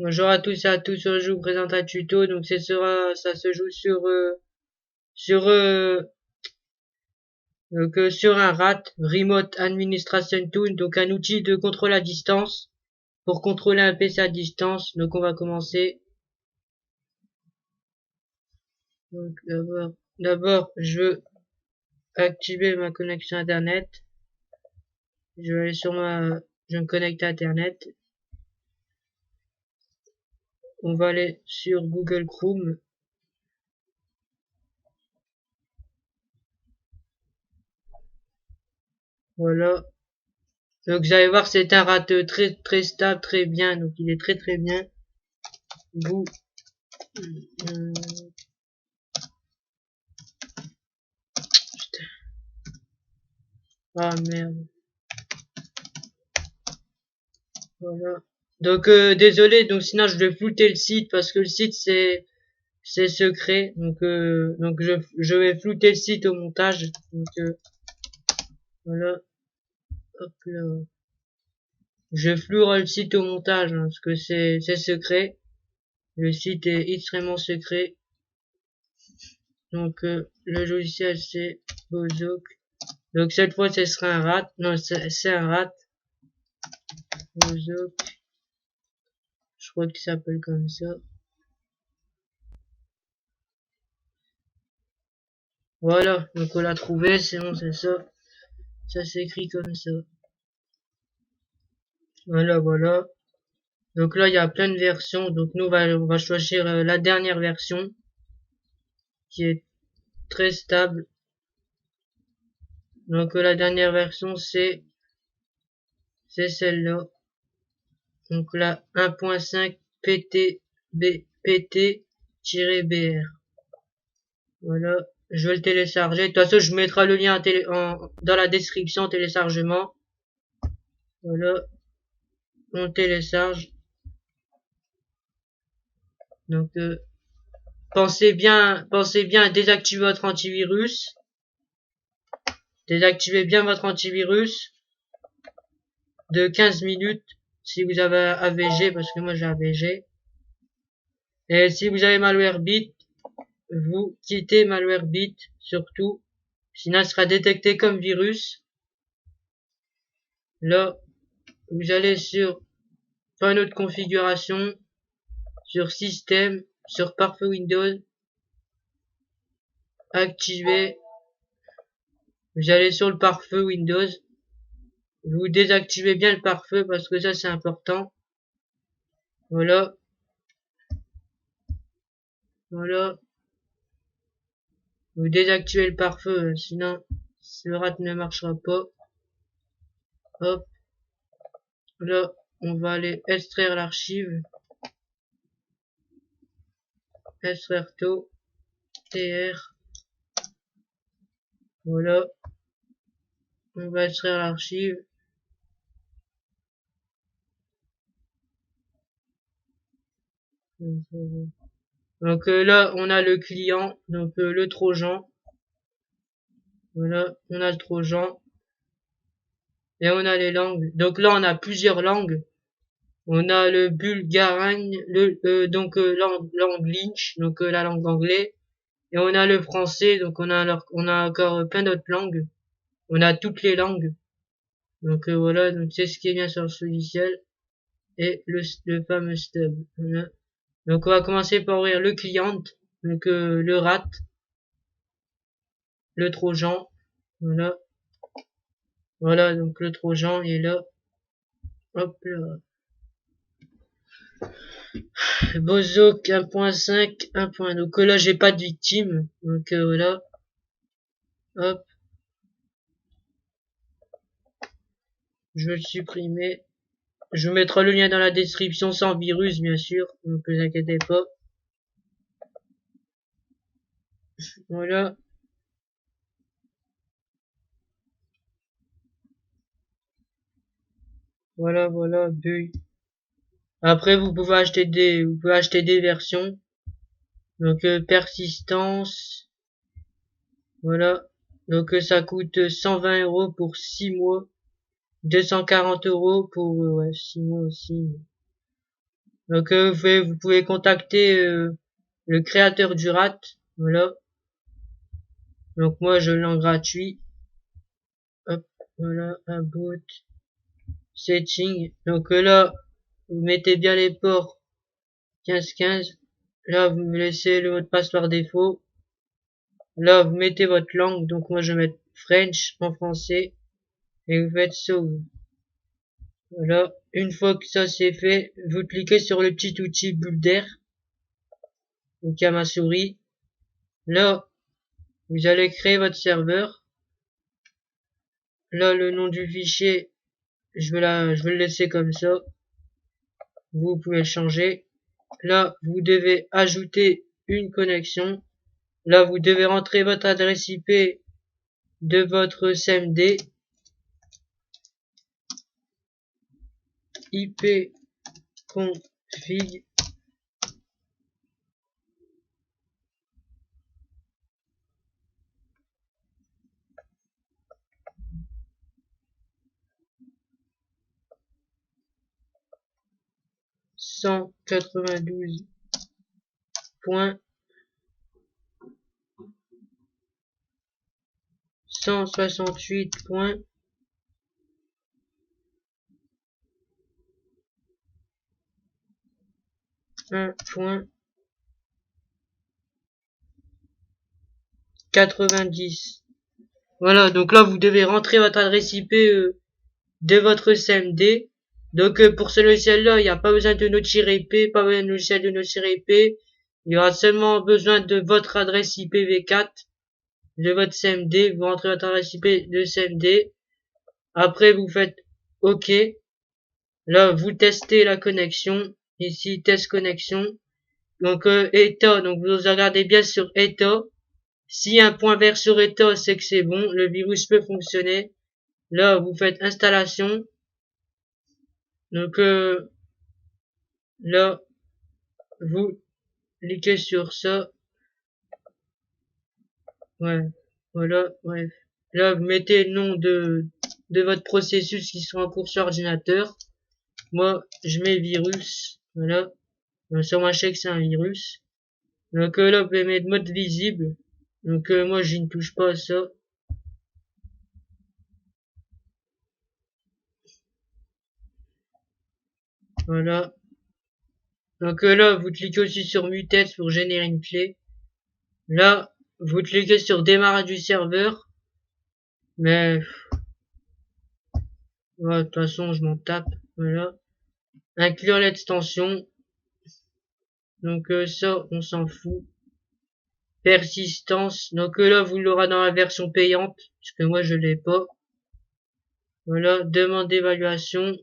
Bonjour à tous et à tous, je vous présente un tuto, donc ça se joue sur, sur un RAT, Remote Administration Tool, donc un outil de contrôle à distance, pour contrôler un PC à distance, donc on va commencer. Donc d'abord, je veux activer ma connexion internet, je vais aller je me connecte à internet, on va aller sur Google Chrome. Voilà. Donc vous allez voir, c'est un RAT très stable, très bien. Donc il est très bien. Vous euh, ah merde. Voilà. Donc désolé, donc sinon je vais flouter le site parce que le site c'est secret. Donc je vais flouter le site au montage. Donc voilà. Hop là. Je flouerai le site au montage hein, parce que c'est secret. Le site est extrêmement secret. Donc le logiciel c'est Bozok. Donc cette fois ce sera un rat. Non, c'est un rat. Bozok. Je crois qu'il s'appelle comme ça. Voilà, donc on l'a trouvé, c'est bon, c'est ça. Ça s'écrit comme ça. Voilà. Donc là, il y a plein de versions. Donc nous, on va choisir la dernière version qui est très stable. Donc la dernière version, c'est celle-là. Donc la 1.5 PT-BR. Voilà. Je vais le télécharger. De toute façon, je mettrai le lien dans la description téléchargement. Voilà. On télécharge. Donc pensez bien à désactiver votre antivirus. Désactivez bien votre antivirus de 15 minutes si vous avez AVG, parce que moi j'ai AVG. Et si vous avez Malwarebit, vous quittez Malwarebit surtout, sinon il sera détecté comme virus. Là, vous allez sur panneau de configuration, sur système, sur pare-feu Windows, activer. Vous allez sur le pare-feu Windows, vous désactivez bien le pare-feu parce que ça c'est important. Voilà. Vous désactivez le pare-feu, sinon le rat ne marchera pas. Hop. Là, on va aller extraire l'archive. Extraire tout. TR. Voilà. On va extraire l'archive. Donc là, on a le client, donc le Trojan. Voilà, on a le Trojan. Et on a les langues. Donc là, on a plusieurs langues. On a le bulgarin, langue Lynch, donc la langue anglais. Et on a le français, donc on a encore plein d'autres langues. On a toutes les langues. Donc voilà, donc c'est ce qui est bien sur ce logiciel. Et le fameux stub. Voilà. Donc on va commencer par ouvrir le client, donc le rat, le trojan. Voilà. Voilà, donc le trojan est là. Hop là. Bozok 1.5, 1. Donc là j'ai pas de victime. Donc voilà. Hop. Je vais le supprimer. Je vous mettrai le lien dans la description sans virus bien sûr. Donc ne vous inquiétez pas. Voilà. Voilà, bulle. Après vous pouvez acheter des versions. Donc persistance. Voilà. Donc ça coûte 120 € pour 6 mois. 240 € pour 6 mois aussi. Donc vous pouvez contacter le créateur du rat. Voilà. Donc moi je l'ai en gratuit. Hop, voilà, about, setting. Donc là, vous mettez bien les ports 1515. Là, vous me laissez le mot de passe par défaut. Là, vous mettez votre langue. Donc moi je vais mettre French en français. Et vous faites sauve. Voilà. Une fois que ça c'est fait, vous cliquez sur le petit outil bulle d'air. Donc à ma souris. Là, vous allez créer votre serveur. Là, le nom du fichier, je vais le laisser comme ça. Vous pouvez le changer. Là, vous devez ajouter une connexion. Là, vous devez rentrer votre adresse IP de votre CMD. IP config. Cent 168.1.90. Voilà, donc là vous devez rentrer votre adresse IP de votre CMD. Donc pour ce logiciel-là, il n'y a pas besoin de notre IP, pas besoin de logiciel de notre IP. Il y aura seulement besoin de votre adresse IPv4 de votre CMD. Vous rentrez votre adresse IP de CMD. Après vous faites OK. Là vous testez la connexion. Ici test connexion. Donc état. Donc vous regardez bien sur état. Si un point vert sur état, c'est que c'est bon. Le virus peut fonctionner. Là vous faites installation. Donc là vous cliquez sur ça. Ouais, voilà, bref. Là, vous mettez le nom de votre processus qui sera en cours sur ordinateur. Moi, je mets virus. Voilà. Sur ma chèque, c'est un virus. Donc là, vous pouvez mettre mode visible. Donc moi, je ne touche pas à ça. Voilà. Donc là, vous cliquez aussi sur mutex pour générer une clé. Là, vous cliquez sur démarrage du serveur. Mais, ouais, de toute façon, je m'en tape. Voilà. Inclure l'extension. Donc ça, on s'en fout. Persistance. Donc là, vous l'aurez dans la version payante, puisque moi je l'ai pas. Voilà, demande d'évaluation,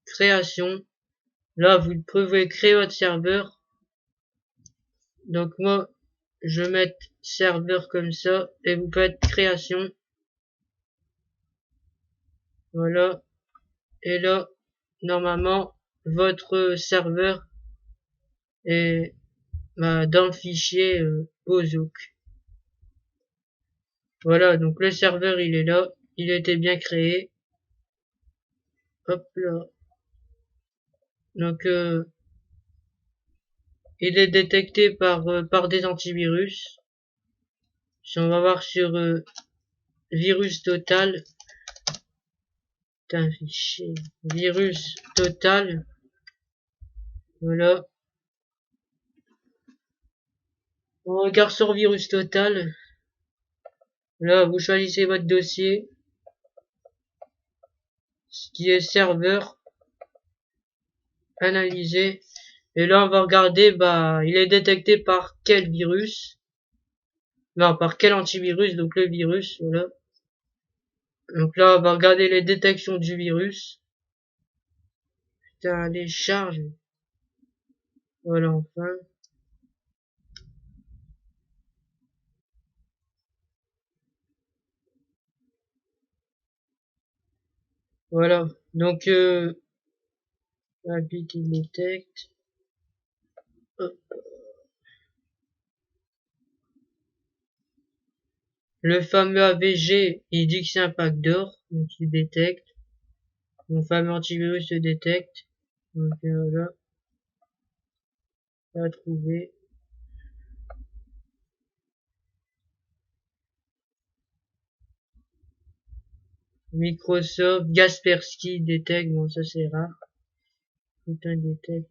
création. Là, vous pouvez créer votre serveur. Donc moi, je vais mettre serveur comme ça, et vous faites création. Voilà. Et là, normalement, votre serveur est dans le fichier Bozook. Voilà, donc le serveur il est là, il était bien créé. Hop là. Donc il est détecté par des antivirus. Si on va voir sur virus total, putain, fichier, virus total, voilà. On regarde sur virus total. Là, vous choisissez votre dossier, ce qui est serveur, analyser. Et là, on va regarder, il est détecté par quel virus? Non, par quel antivirus, donc le virus, voilà. Donc là, on va regarder les détections du virus. Putain, les charges. Voilà, enfin. Voilà. Donc, Rapid il détecte. Hop. Le fameux AVG, il dit que c'est un pack d'or, donc il détecte. Mon fameux antivirus se détecte. Donc voilà. à trouver. Microsoft, Kaspersky, Detect, bon ça c'est rare. Putain, Detect.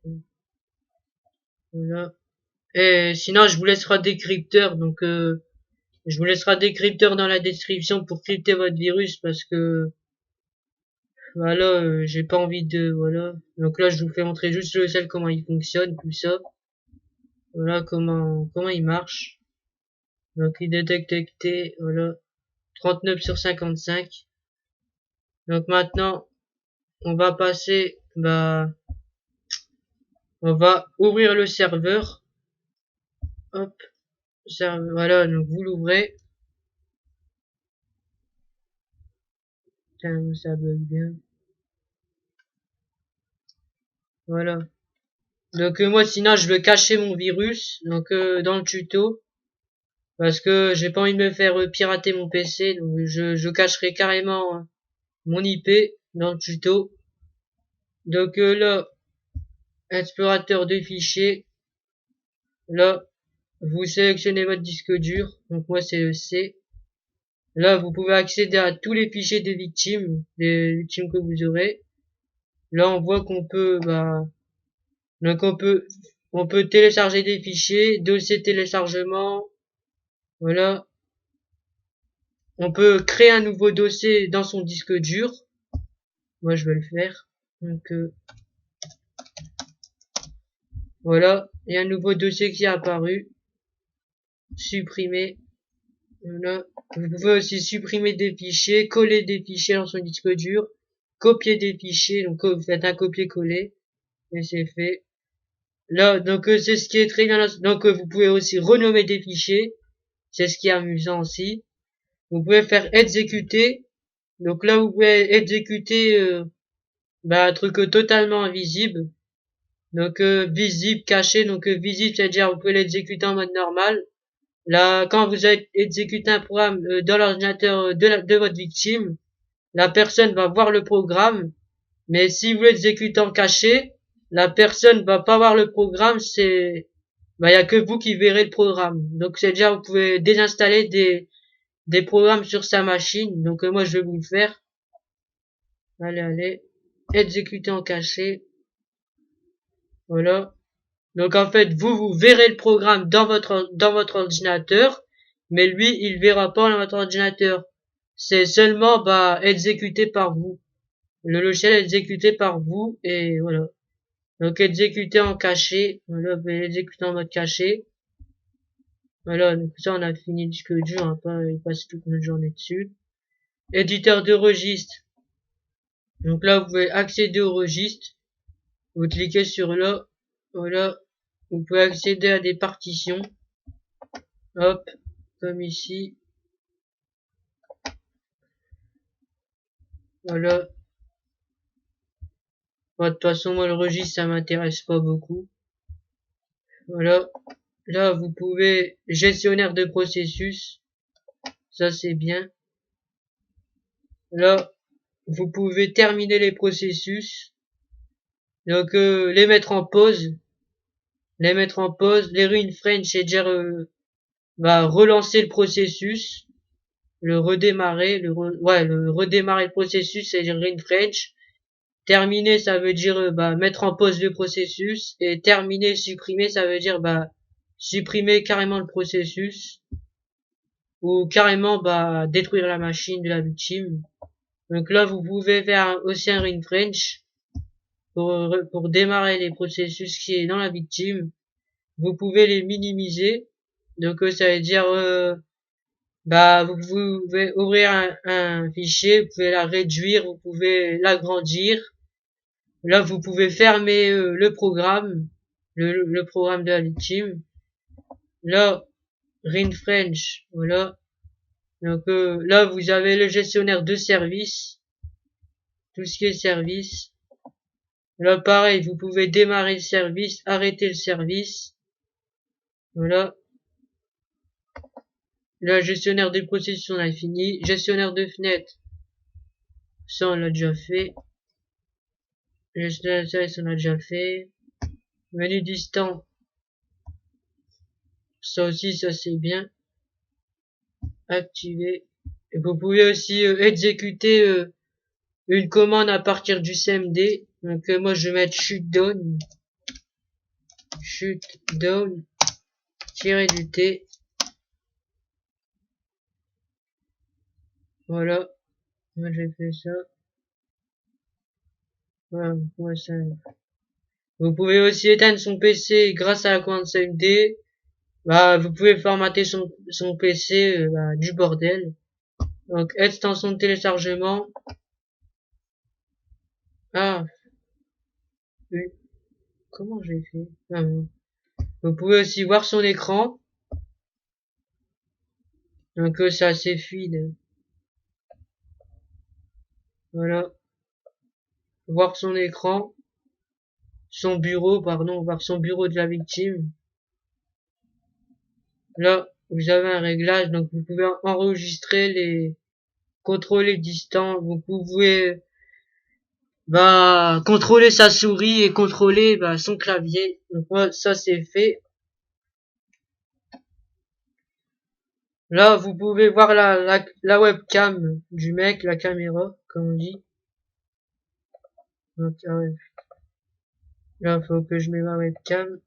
Voilà. Et sinon je vous laisserai décrypteur, donc je vous laisserai décrypteur dans la description pour crypter votre virus parce que voilà, j'ai pas envie de voilà. Donc là je vous fais montrer juste le logiciel comment il fonctionne, tout ça. Voilà comment il marche. Donc il est détecté, voilà, 39/55. Donc maintenant on va passer, on va ouvrir le serveur. Hop, serveur, voilà, donc vous l'ouvrez. Putain, ça bug bien. Voilà. Donc moi sinon je veux cacher mon virus donc dans le tuto parce que j'ai pas envie de me faire pirater mon PC donc je cacherai carrément mon IP dans le tuto. Donc là explorateur de fichiers, là vous sélectionnez votre disque dur, donc moi c'est le C. Là vous pouvez accéder à tous les fichiers des victimes que vous aurez. Là on voit qu'on peut donc on peut télécharger des fichiers, dossier téléchargement, voilà. On peut créer un nouveau dossier dans son disque dur. Moi, je vais le faire. Donc, voilà. Il y a un nouveau dossier qui est apparu. Supprimer. Voilà. Vous pouvez aussi supprimer des fichiers, coller des fichiers dans son disque dur, copier des fichiers. Donc, vous faites un copier-coller. Et c'est fait. Là, donc, c'est ce qui est très bien. Donc, vous pouvez aussi renommer des fichiers. C'est ce qui est amusant aussi. Vous pouvez faire exécuter. Donc là, vous pouvez exécuter un truc totalement invisible. Donc visible, caché. Donc visible, c'est-à-dire vous pouvez l'exécuter en mode normal. Là, quand vous avez exécuté un programme dans l'ordinateur de votre victime, la personne va voir le programme. Mais si vous l'exécutez en caché, la personne va pas voir le programme. Il y a que vous qui verrez le programme. Donc c'est-à-dire vous pouvez désinstaller des programmes sur sa machine. Donc moi je vais vous le faire. Allez, exécuter en caché. Voilà. Donc en fait, vous verrez le programme dans votre ordinateur, mais lui, il verra pas dans votre ordinateur. C'est seulement exécuté par vous. Le logiciel est exécuté par vous et voilà. Donc exécuter en caché. Voilà, vous pouvez l'exécuter en mode caché. Voilà, donc ça on a fini le disque dur, on va pas y passer toute notre journée dessus. Éditeur de registre. Donc là, vous pouvez accéder au registre. Vous cliquez sur là. Voilà. Vous pouvez accéder à des partitions. Hop. Comme ici. Voilà. De toute façon, moi, le registre, ça m'intéresse pas beaucoup. Voilà. Là, vous pouvez gestionnaire de processus. Ça, c'est bien. Là, vous pouvez terminer les processus. Donc, les mettre en pause. Les mettre en pause. Les ruines French, c'est-à-dire, relancer le processus. Le redémarrer. Le redémarrer le processus, c'est-à-dire ruine French. Terminer, ça veut dire mettre en pause le processus. Et terminer, supprimer, ça veut dire supprimer carrément le processus. Ou carrément détruire la machine de la victime. Donc là, vous pouvez faire aussi un ring French pour démarrer les processus qui est dans la victime. Vous pouvez les minimiser. Donc ça veut dire vous pouvez ouvrir un fichier, vous pouvez la réduire, vous pouvez l'agrandir. Là, vous pouvez fermer le programme, le programme de la victime. Là, ring French, voilà. Donc là, vous avez le gestionnaire de service, tout ce qui est service. Là, pareil, vous pouvez démarrer le service, arrêter le service. Voilà. Là, gestionnaire des processus, on a fini. Gestionnaire de fenêtre, ça, on l'a déjà fait. Gestionnaire de service, on a déjà fait. Menu distant, Ça aussi, ça c'est bien. Activer. Et vous pouvez aussi exécuter une commande à partir du CMD. Donc moi je vais mettre shutdown. Shutdown. Tirer du T. Voilà. Moi j'ai fait ça. Voilà, ouais, ça. Vous pouvez aussi éteindre son PC grâce à la commande CMD. Bah, vous pouvez formater son PC du bordel. Donc extension de téléchargement. Ah, oui. Comment j'ai fait? Ah, bon. Vous pouvez aussi voir son écran. Donc c'est assez fluide. Voilà. Voir son écran. Son bureau, pardon, voir son bureau de la victime. Là, vous avez un réglage, donc vous pouvez enregistrer les contrôler distant. Vous pouvez contrôler sa souris et contrôler son clavier. Donc moi, ça c'est fait. Là, vous pouvez voir la webcam du mec, la caméra, comme on dit. Donc, là, faut que je mette ma webcam.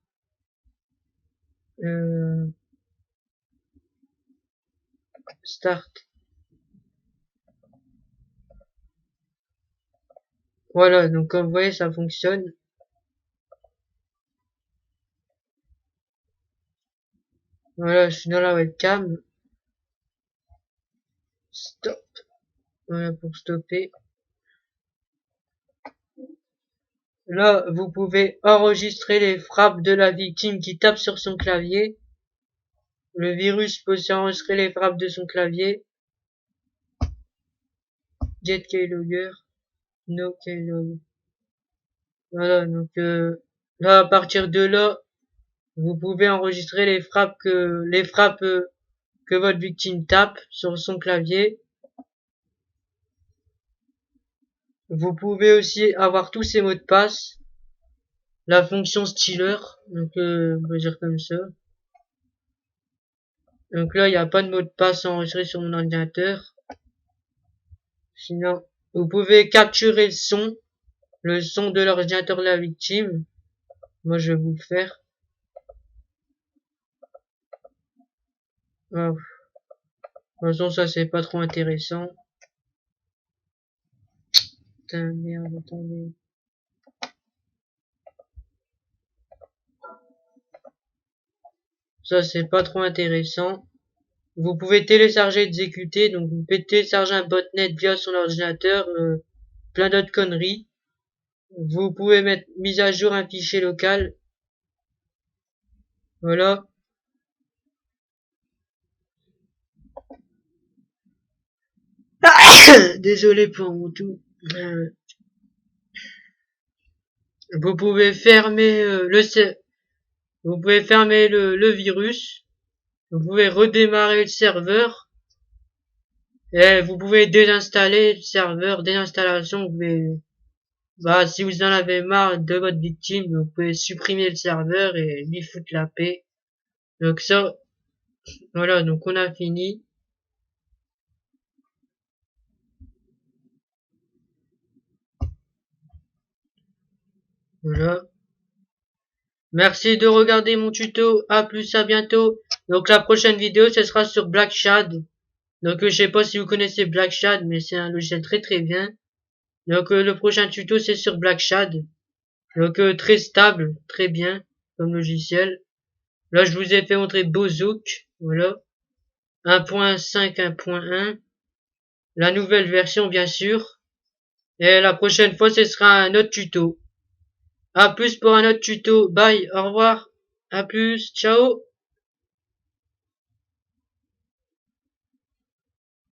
Start. Voilà, donc comme vous voyez, ça fonctionne. Voilà, je suis dans la webcam. Stop. Voilà, pour stopper. Là, vous pouvez enregistrer les frappes de la victime qui tape sur son clavier. Le virus peut aussi enregistrer les frappes de son clavier. Get keylogger. No keylogger. Voilà, donc là, à partir de là, vous pouvez enregistrer les frappes que votre victime tape sur son clavier. Vous pouvez aussi avoir tous ces mots de passe. La fonction stealer, donc on va dire comme ça. Donc là, il n'y a pas de mot de passe enregistré sur mon ordinateur. Sinon, vous pouvez capturer le son de l'ordinateur de la victime. Moi, je vais vous le faire. Ah, de toute façon, ça c'est pas trop intéressant. Putain, merde, attendez. Ça c'est pas trop intéressant. Vous pouvez télécharger et exécuter, donc vous pouvez télécharger un botnet via son ordinateur, plein d'autres conneries. Vous pouvez mettre mise à jour un fichier local. Voilà. Désolé pour mon tout. Vous pouvez fermer vous pouvez fermer le virus. Vous pouvez redémarrer le serveur. Et vous pouvez désinstaller le serveur. Désinstallation, vous pouvez, si vous en avez marre de votre victime, vous pouvez supprimer le serveur et lui foutre la paix. Donc ça, voilà, donc on a fini. Voilà. Merci de regarder mon tuto. À plus, à bientôt. Donc la prochaine vidéo, ce sera sur Black Shad. Donc je sais pas si vous connaissez Black Shad, mais c'est un logiciel très très bien. Donc le prochain tuto, c'est sur Black Shad. Donc très stable, très bien comme logiciel. Là, je vous ai fait montrer Bozook. Voilà. 1.5, 1.1. La nouvelle version, bien sûr. Et la prochaine fois, ce sera un autre tuto. À plus pour un autre tuto. Bye, au revoir. À plus, ciao.